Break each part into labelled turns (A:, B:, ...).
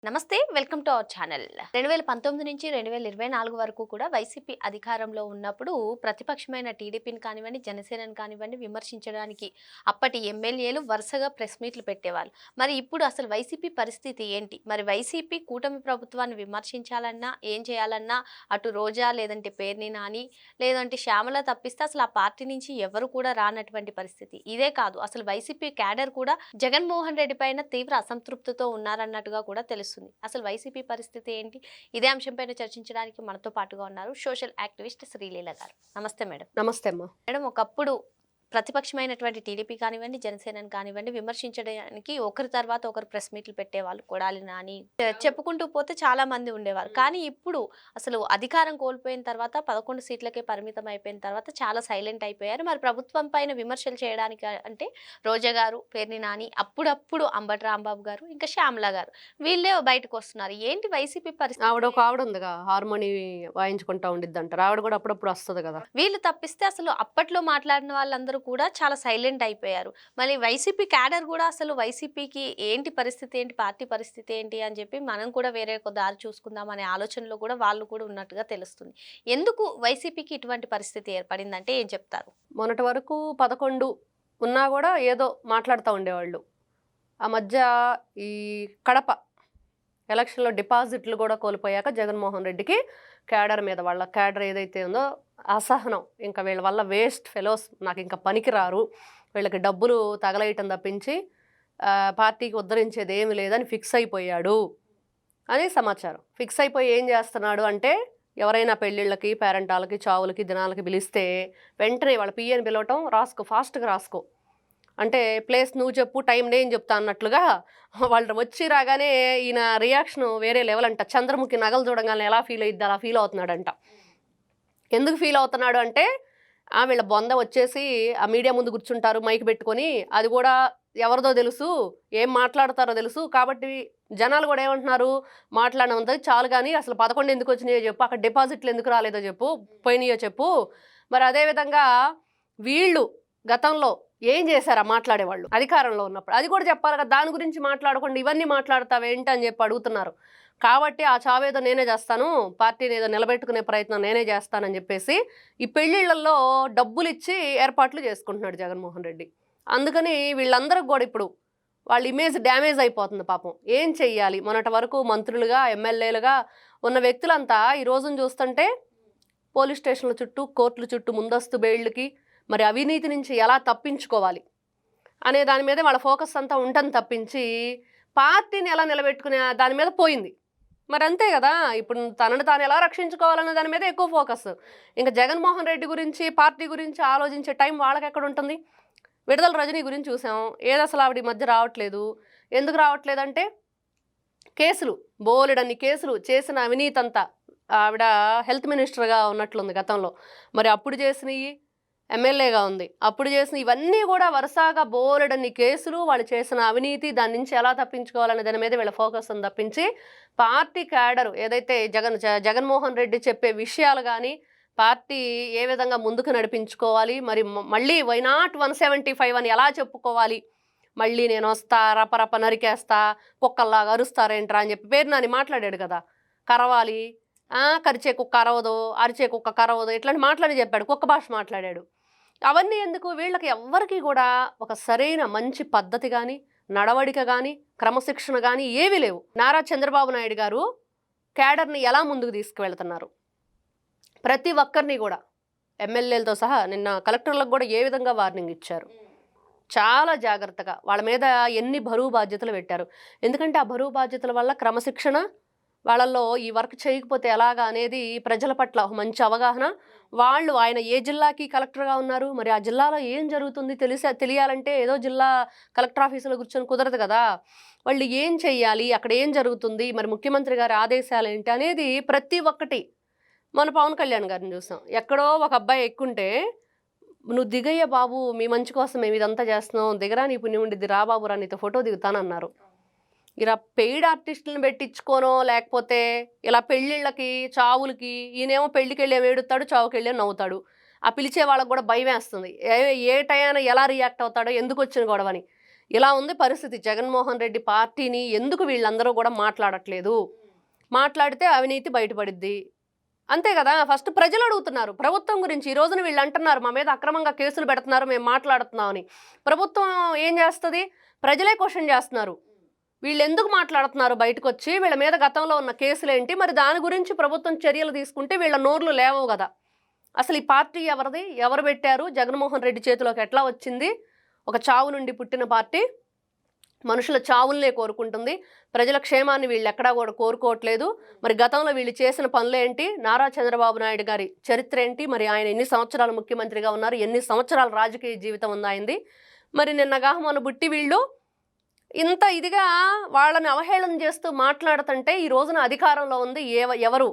A: నమస్తే welcome to our channel 2019 నుంచి 2024 వరకు కూడా వైసీపీ అధికారంలో ఉన్నప్పుడు ప్రతిపక్షమైన టీడీపీని కానివ్వండి జనసేనని కానివ్వండి విమర్శించడానికి అప్పటి ఎమ్మెల్యేలు వరుసగా ప్రెస్ మీట్లు పెట్టేవాళ్ళు. మరి ఇప్పుడు అసలు వైసీపీ పరిస్థితి ఏంటి? మరి వైసీపీ కూటమి ప్రభుత్వాన్ని విమర్శించాలన్నా ఏం చేయాలన్నా అటు రోజా లేదంటే పేర్ని నాని లేదంటే శ్యామల తప్పిస్తే అసలు ఆ పార్టీ నుంచి ఎవరు కూడా రానటువంటి పరిస్థితి. ఇదే కాదు అసలు వైసీపీ క్యాడర్ కూడా జగన్మోహన్ రెడ్డి పైన తీవ్ర అసంతృప్తితో ఉన్నారన్నట్టుగా కూడా తెలుస్తుంది. అసలు వైసీపీ పరిస్థితి ఏంటి? ఇదే అంశంపైన చర్చించడానికి మనతో పాటుగా ఉన్నారు సోషల్ యాక్టివిస్ట్ శ్రీలీల గారు. నమస్తే మేడం.
B: నమస్తే అమ్మా.
A: మేడం, ఒకప్పుడు ప్రతిపక్షమైనటువంటి టీడీపీ కానివ్వండి జనసేనని కానివ్వండి విమర్శించడానికి ఒకరి తర్వాత ఒకరు ప్రెస్ మీట్లు పెట్టేవాళ్ళు. కొడాలి నాని చెప్పుకుంటూ పోతే చాలా మంది ఉండేవారు. కానీ ఇప్పుడు అసలు అధికారం కోల్పోయిన తర్వాత 11 సీట్లకే పరిమితం అయిపోయిన తర్వాత చాలా సైలెంట్ అయిపోయారు. మరి ప్రభుత్వం పైన విమర్శలు చేయడానికి అంటే రోజా గారు, పేర్ని నాని, అప్పుడప్పుడు అంబటి రాంబాబు గారు, ఇంకా శ్యామల గారు వీళ్ళే బయటకు వస్తున్నారు. ఏంటి వైసీపీ పరిస్థితి?
B: ఆవిడ ఉందిగా, హార్మోని వాయించుకుంటా ఉండిద్ది అంటారు. ఆవిడ కూడా అప్పుడప్పుడు వస్తుంది కదా.
A: వీళ్ళు తప్పిస్తే అసలు అప్పట్లో మాట్లాడిన వాళ్ళందరూ కూడా చాలా సైలెంట్ అయిపోయారు. మళ్ళీ వైసీపీ క్యాడర్ కూడా అసలు వైసీపీకి ఏంటి పరిస్థితి ఏంటి, పార్టీ పరిస్థితి ఏంటి అని చెప్పి మనం కూడా వేరే ఒక దారి చూసుకుందాం అనే ఆలోచనలో కూడా వాళ్ళు కూడా ఉన్నట్టుగా తెలుస్తుంది. ఎందుకు వైసీపీకి ఇటువంటి పరిస్థితి ఏర్పడిందంటే ఏం చెప్తారు?
B: మొన్నటి వరకు 11 ఉన్నా కూడా ఏదో మాట్లాడుతూ ఉండేవాళ్ళు. ఆ మధ్య ఈ కడప ఎలక్షన్లో డిపాజిట్లు కూడా కోల్పోయాక జగన్మోహన్ రెడ్డికి క్యాడర్ మీద, వాళ్ళ క్యాడర్ ఏదైతే ఉందో అసహనం, ఇంకా వీళ్ళ వల్ల వేస్ట్ ఫెలోస్, నాకు ఇంకా పనికిరారు, వీళ్ళకి డబ్బులు తగలేయటం తప్పించి పార్టీకి ఉద్ధరించేది ఏమి లేదని ఫిక్స్ అయిపోయాడు అని సమాచారం. ఫిక్స్ అయిపోయి ఏం చేస్తున్నాడు అంటే, ఎవరైనా పెళ్ళిళ్ళకి, పేరెంటాలకి, చావులకి, దినాలకి పిలిస్తే వెంటనే వాళ్ళ పిఏని పిలవటం, రాసుకో, ఫాస్ట్గా రాసుకో అంటే, ప్లేస్ నువ్వు చెప్పు, టైం నేను చెప్తా అన్నట్లుగా వాళ్ళు వచ్చి రాగానే ఈయన రియాక్షన్ వేరే లెవెల్ అంట. చంద్రముఖి నగలు చూడగానే ఎలా ఫీల్ అయ్యిద్ది అలా ఫీల్ అవుతున్నాడంట. ఎందుకు ఫీల్ అవుతున్నాడు అంటే, వీళ్ళ బొంద వచ్చేసి ఆ మీడియా ముందు కూర్చుంటారు మైక్ పెట్టుకొని, అది కూడా ఎవరిదో తెలుసు, ఏం మాట్లాడతారో తెలుసు, కాబట్టి జనాలు కూడా ఏమంటున్నారు, మాట్లాడినంత చాలు కానీ అసలు 11 ఎందుకు వచ్చినాయో చెప్పు, అక్కడ డిపాజిట్లు ఎందుకు రాలేదో చెప్పు, పోయినాయో చెప్పు. మరి అదేవిధంగా వీళ్ళు గతంలో ఏం చేశారా మాట్లాడేవాళ్ళు అధికారంలో ఉన్నప్పుడు, అది కూడా చెప్పాలి కదా. దాని గురించి మాట్లాడకుండా ఇవన్నీ మాట్లాడతావేంటి అని చెప్పి అడుగుతున్నారు. కాబట్టి ఆ చావేదో నేనే చేస్తాను, పార్టీని ఏదో నిలబెట్టుకునే ప్రయత్నం నేనే చేస్తానని చెప్పేసి ఈ పెళ్ళిళ్ళల్లో డబ్బులు ఇచ్చి ఏర్పాట్లు చేసుకుంటున్నాడు జగన్మోహన్ రెడ్డి. అందుకని వీళ్ళందరికి కూడా ఇప్పుడు వాళ్ళ ఇమేజ్ డ్యామేజ్ అయిపోతుంది పాపం. ఏం చెయ్యాలి? మొన్నటి వరకు మంత్రులుగా, ఎమ్మెల్యేలుగా ఉన్న వ్యక్తులంతా ఈ రోజును చూస్తుంటే పోలీస్ స్టేషన్ల చుట్టూ, కోర్టుల చుట్టూ ముందస్తు బెయిళ్ళకి, మరి అవినీతి నుంచి ఎలా తప్పించుకోవాలి అనే దాని మీద వాళ్ళ ఫోకస్ అంతా ఉంటుంది తప్పించి పార్టీని ఎలా నిలబెట్టుకునే దాని మీద పోయింది. మరి అంతే కదా, ఇప్పుడు తనను తాను ఎలా రక్షించుకోవాలనే దాని మీద ఎక్కువ ఫోకస్. ఇంకా జగన్మోహన్ రెడ్డి గురించి, పార్టీ గురించి ఆలోచించే టైం వాళ్ళకి ఎక్కడ ఉంటుంది? విడుదల రజనీ గురించి చూసాం, ఏది అసలు ఆవిడ మధ్య రావట్లేదు. ఎందుకు రావట్లేదంటే కేసులు, బోలెడన్ని కేసులు, చేసిన అవినీతి అంతా. ఆవిడ హెల్త్ మినిస్టర్గా ఉన్నట్లుంది గతంలో, మరి అప్పుడు చేసినవి, ఎమ్మెల్యేగా ఉంది అప్పుడు చేసిన ఇవన్నీ కూడా వరుసగా బోలెడన్ని కేసులు, వాళ్ళు చేసిన అవినీతి, దాని నుంచి ఎలా తప్పించుకోవాలనే దాని మీద వీళ్ళ ఫోకస్ అని తప్పించి పార్టీ క్యాడరు ఏదైతే జగన్మోహన్ రెడ్డి చెప్పే విషయాలు కానీ, పార్టీ ఏ విధంగా ముందుకు నడిపించుకోవాలి, మరి మళ్ళీ వైనాట్ 175 అని ఎలా చెప్పుకోవాలి, మళ్ళీ నేను వస్తా, రపరప నరికేస్తా, కుక్కల్లాగా అరుస్తారేంట్రా అని చెప్పి పేరు నాని మాట్లాడాడు కదా. కరవాలి, కరిచే కుక్క అరవదు, అరిచే కుక్క కరవదు, ఇట్లాంటి మాట్లాడి చెప్పాడు, కుక్క భాష మాట్లాడాడు. అవన్నీ ఎందుకు? వీళ్ళకి ఎవ్వరికి కూడా ఒక సరైన మంచి పద్ధతి కానీ, నడవడిక కానీ, క్రమశిక్షణ కానీ ఏమీ లేవు. నారా చంద్రబాబు నాయుడు గారు క్యాడర్ని ఎలా ముందుకు తీసుకువెళ్తున్నారు, ప్రతి ఒక్కరిని కూడా ఎమ్మెల్యేలతో సహా నిన్న కలెక్టర్లకు కూడా ఏ విధంగా వార్నింగ్ ఇచ్చారు, చాలా జాగ్రత్తగా వాళ్ళ మీద ఎన్ని బరువు బాధ్యతలు పెట్టారు. ఎందుకంటే ఆ బరువు బాధ్యతల వల్ల క్రమశిక్షణ, వాళ్ళల్లో ఈ వర్క్ చేయకపోతే ఎలాగా అనేది ప్రజల పట్ల మంచి అవగాహన. వాళ్ళు, ఆయన ఏ జిల్లాకి కలెక్టర్గా ఉన్నారు, మరి ఆ జిల్లాలో ఏం జరుగుతుంది తెలియాలంటే ఏదో జిల్లా కలెక్టర్ ఆఫీసులో కూర్చొని కుదరదు కదా. వాళ్ళు ఏం చెయ్యాలి, అక్కడ ఏం జరుగుతుంది, మరి ముఖ్యమంత్రి గారి ఆదేశాలు ఏంటి అనేది ప్రతి ఒక్కటి. మన పవన్ కళ్యాణ్ గారిని చూసాం, ఎక్కడో ఒక అబ్బాయి ఎక్కుంటే, నువ్వు దిగయ్య బాబు, మీ మంచి కోసం మేము ఇదంతా చేస్తున్నాం, దిగరా నీ పుణ్యం ఉండిద్ది, రా బాబు రా నీతో ఫోటో దిగుతానన్నారు. ఇలా పెయిడ్ ఆర్టిస్టులను పెట్టించుకోనో, లేకపోతే ఇలా పెళ్ళిళ్ళకి, చావులకి, ఈయనేమో పెళ్ళికి వెళ్ళి ఏడుతాడు, చావుకి వెళ్ళి నవ్వుతాడు. ఆ పిలిచే వాళ్ళకి కూడా భయం వేస్తుంది, ఏ టైం ఎలా రియాక్ట్ అవుతాడో, ఎందుకు వచ్చిన గొడవని. ఇలా ఉంది పరిస్థితి. జగన్మోహన్ రెడ్డి పార్టీని ఎందుకు వీళ్ళందరూ కూడా మాట్లాడట్లేదు, మాట్లాడితే అవినీతి బయటపడిద్ది, అంతే కదా. ఫస్ట్ ప్రజలు అడుగుతున్నారు ప్రభుత్వం గురించి. ఈ రోజున వీళ్ళు అంటున్నారు మా మీద అక్రమంగా కేసులు పెడుతున్నారు, మేము మాట్లాడుతున్నామని. ప్రభుత్వం ఏం చేస్తుంది? ప్రజలే క్వశ్చన్ చేస్తున్నారు, వీళ్ళు ఎందుకు మాట్లాడుతున్నారు బయటకు వచ్చి, వీళ్ళ మీద గతంలో ఉన్న కేసులు ఏంటి, మరి దాని గురించి ప్రభుత్వం చర్యలు తీసుకుంటే వీళ్ళ నోర్లు లేవవు కదా. అసలు ఈ పార్టీ ఎవరిది, ఎవరు పెట్టారు, జగన్మోహన్ రెడ్డి చేతిలోకి ఎట్లా వచ్చింది? ఒక చావు నుండి పుట్టిన పార్టీ మనుషుల చావుల్నే కోరుకుంటుంది, ప్రజల క్షేమాన్ని వీళ్ళు ఎక్కడా కూడా కోరుకోవట్లేదు. మరి గతంలో వీళ్ళు చేసిన పనులేంటి, నారా చంద్రబాబు నాయుడు గారి చరిత్ర ఏంటి, మరి ఆయన ఎన్ని సంవత్సరాలు ముఖ్యమంత్రిగా ఉన్నారు, ఎన్ని సంవత్సరాల రాజకీయ జీవితం ఉంది ఆయనది. మరి నిన్నగా మన బుట్టి వీళ్ళు ఇంత ఇదిగా వాళ్ళని అవహేళన చేస్తూ మాట్లాడుతుంటే ఈ రోజున అధికారంలో ఉంది ఎవరు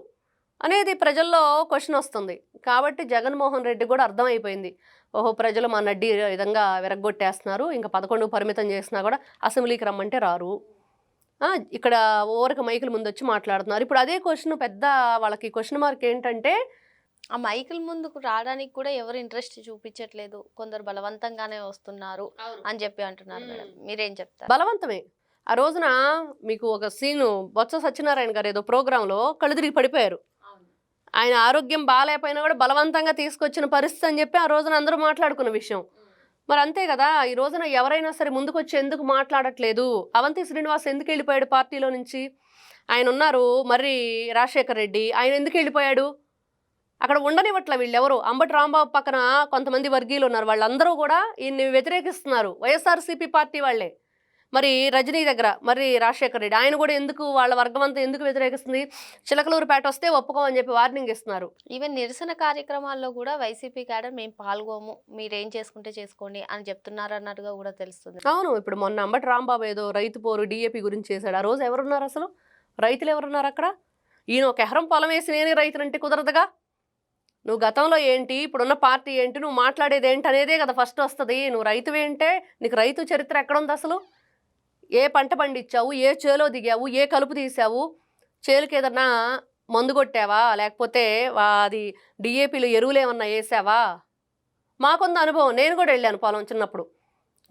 B: అనేది ప్రజల్లో క్వశ్చన్ వస్తుంది. కాబట్టి జగన్మోహన్ రెడ్డి కూడా అర్థమైపోయింది, ఓహో ప్రజలు మా నడ్డి విధంగా విరగ్గొట్టేస్తున్నారు, ఇంకా 11 పరిమితం చేసినా కూడా అసెంబ్లీకి రమ్మంటే రారు, ఇక్కడ ఓవరకు మైకుల ముందు వచ్చి మాట్లాడుతున్నారు. ఇప్పుడు అదే క్వశ్చన్ పెద్ద వాళ్ళకి క్వశ్చన్ మార్క్ ఏంటంటే,
A: ఆ మైకుల ముందుకు రావడానికి కూడా ఎవరు ఇంట్రెస్ట్ చూపించట్లేదు, కొందరు బలవంతంగానే వస్తున్నారు అని చెప్పి అంటున్నారు. మేడం మీరేం చెప్తారు?
B: బలవంతమే. ఆ రోజున మీకు ఒక సీను, బొత్స సత్యనారాయణ గారు ఏదో ప్రోగ్రాంలో కళ్ళు తిరిగి పడిపోయారు. ఆయన ఆరోగ్యం బాగాలేకపోయినా కూడా బలవంతంగా తీసుకొచ్చిన పరిస్థితి అని చెప్పి ఆ రోజున అందరూ మాట్లాడుకున్న విషయం. మరి అంతే కదా, ఈ రోజున ఎవరైనా సరే ముందుకు వచ్చి ఎందుకు మాట్లాడట్లేదు? అవంతి శ్రీనివాస్ ఎందుకు వెళ్ళిపోయాడు పార్టీలో నుంచి? ఆయన ఉన్నారు మరి రాజశేఖర్ రెడ్డి, ఆయన ఎందుకు వెళ్ళిపోయాడు? అక్కడ ఉండనివ్వట్ల వీళ్ళెవరు. అంబటి రాంబాబు పక్కన కొంతమంది వర్గీయులు ఉన్నారు, వాళ్ళందరూ కూడా ఈయన్ని వ్యతిరేకిస్తున్నారు, వైఎస్ఆర్సీపీ పార్టీ వాళ్ళే. మరి రజనీ దగ్గర మరి రాజశేఖర్ రెడ్డి, ఆయన కూడా ఎందుకు, వాళ్ళ వర్గం అంతా ఎందుకు వ్యతిరేకిస్తుంది? చిలకలూరుపేట వస్తే ఒప్పుకోమని చెప్పి వార్నింగ్ ఇస్తున్నారు.
A: ఈవెన్ నిరసన కార్యక్రమాల్లో కూడా వైసీపీ క్యాడర్ మేము పాల్గొము, మీరేం చేసుకుంటే చేసుకోండి అని చెప్తున్నారు అన్నట్టుగా కూడా తెలుస్తుంది.
B: అవును, ఇప్పుడు మొన్న అంబటి రాంబాబు ఏదో రైతు పోరు డిఏపి గురించి చేశాడు. ఆ రోజు ఎవరున్నారు అసలు? రైతులు ఎవరున్నారు అక్కడ? ఈయన ఒక ఎకరం పొలం వేసి నేనే రైతునంటే కుదరదుగా. నువ్వు గతంలో ఏంటి, ఇప్పుడున్న పార్టీ ఏంటి, నువ్వు మాట్లాడేది ఏంటి అనేదే కదా ఫస్ట్ వస్తుంది. నువ్వు రైతువేంటే నీకు రైతు చరిత్ర ఎక్కడుంది అసలు? ఏ పంట పండించావు, ఏ చేలో దిగావు, ఏ కలుపు తీసావు, చేలుకి ఏదన్నా మందు కొట్టావా, లేకపోతే అది డిఏపీలు ఎరువులు ఏమన్నా వేసావా? మాకుంది అనుభవం, నేను కూడా వెళ్ళాను పొలం చిన్నప్పుడు.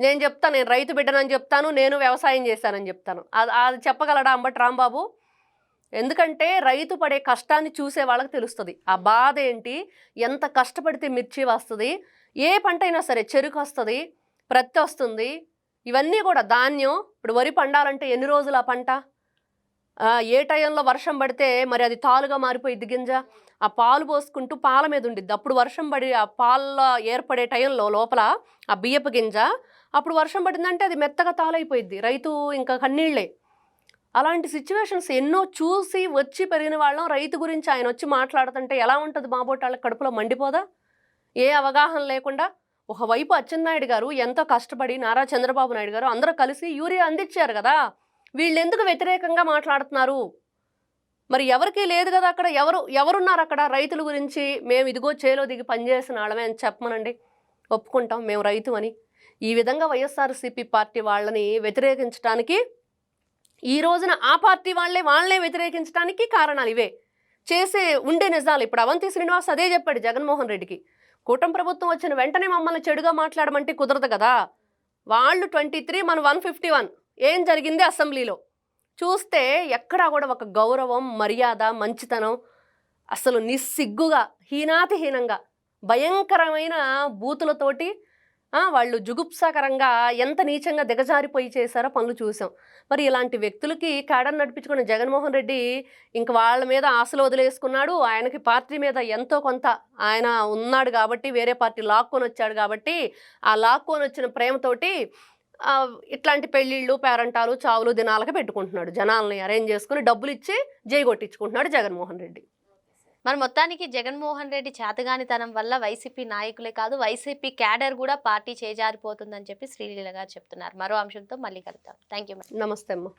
B: నేను చెప్తాను, నేను రైతు బిడ్డనని చెప్తాను, నేను వ్యవసాయం చేశానని చెప్తాను. అది చెప్పగలడా అంబటి రాంబాబు? ఎందుకంటే రైతు పడే కష్టాన్ని చూసే వాళ్ళకి తెలుస్తుంది, ఆ బాధ ఏంటి, ఎంత కష్టపడితే మిర్చి వస్తుంది, ఏ పంట అయినా సరే చెరుకు వస్తుంది, ప్రత్తి వస్తుంది, ఇవన్నీ కూడా ధాన్యం. ఇప్పుడు వరి పండాలంటే ఎన్ని రోజులు ఆ పంట, ఏ టైంలో వర్షం పడితే మరి అది తాలుగా మారిపోయిద్ది గింజ, ఆ పాలు పోసుకుంటూ పాల మీద ఉండిద్ది. అప్పుడు వర్షం పడి ఆ పాలలో ఏర్పడే టైంలో లోపల ఆ బియ్యపు గింజ, అప్పుడు వర్షం పడిందంటే అది మెత్తగా తాలైపోయిద్ది, రైతు ఇంకా కన్నీళ్ళే. అలాంటి సిచ్యువేషన్స్ ఎన్నో చూసి వచ్చి పెరిగిన వాళ్ళం. రైతు గురించి ఆయన వచ్చి మాట్లాడుతుంటే ఎలా ఉంటుంది? మాబోటి వాళ్ళకి కడుపులో మండిపోదా? ఏ అవగాహన లేకుండా. ఒకవైపు అచ్చెన్నాయుడు గారు ఎంతో కష్టపడి, నారా చంద్రబాబు నాయుడు గారు అందరూ కలిసి యూరియా అందించారు కదా, వీళ్ళు ఎందుకు వ్యతిరేకంగా మాట్లాడుతున్నారు? మరి ఎవరికీ లేదు కదా అక్కడ. ఎవరున్నారు అక్కడ రైతుల గురించి? మేము ఇదిగో చేలో దిగి పనిచేసిన వాళ్ళమే అని చెప్పమనండి, ఒప్పుకుంటాం మేము రైతు అని. ఈ విధంగా వైఎస్ఆర్సీపీ పార్టీ వాళ్ళని వ్యతిరేకించడానికి, ఈ రోజున ఆ పార్టీ వాళ్ళనే వ్యతిరేకించడానికి కారణాలు ఇవే. చేసే ఉండే నిజాలు. ఇప్పుడు అవంతి శ్రీనివాస్ అదే చెప్పాడు జగన్మోహన్ రెడ్డికి, కూటమి ప్రభుత్వం వచ్చిన వెంటనే మమ్మల్ని చెడుగా మాట్లాడమంటే కుదరదు కదా. వాళ్ళు 23, మన 151. ఏం జరిగింది అసెంబ్లీలో చూస్తే ఎక్కడా కూడా ఒక గౌరవం, మర్యాద, మంచితనం, అసలు నిస్సిగ్గుగా, హీనాతిహీనంగా, భయంకరమైన బూతులతోటి వాళ్ళు జుగుప్సాకరంగా ఎంత నీచంగా దిగజారిపోయి చేశారో పనులు చూసాం. మరి ఇలాంటి వ్యక్తులకి కాడని నడిపించుకున్న జగన్మోహన్ రెడ్డి ఇంక వాళ్ళ మీద ఆశలు వదిలేసుకున్నాడు. ఆయనకి పార్టీ మీద ఎంతో కొంత ఆయన ఉన్నాడు కాబట్టి, వేరే పార్టీ లాక్కొని వచ్చాడు కాబట్టి, ఆ లాక్కొని వచ్చిన ప్రేమతోటి ఇట్లాంటి పెళ్ళిళ్ళు, పేరంటాలు, చావులు, దినాలకి పెట్టుకుంటున్నాడు. జనాలని అరేంజ్ చేసుకుని డబ్బులు ఇచ్చి జై కొట్టించుకుంటున్నాడు జగన్మోహన్ రెడ్డి.
A: మరి మొత్తానికి జగన్మోహన్ రెడ్డి చేతగానితనం వల్ల వైసీపీ నాయకులే కాదు, వైసీపీ క్యాడర్ కూడా పార్టీ చేజారిపోతుందని చెప్పి శ్రీలీల గారు చెప్తున్నారు. మరో అంశంతో మళ్ళీ కలుద్దాం. Thank you.
B: నమస్తే అమ్మ.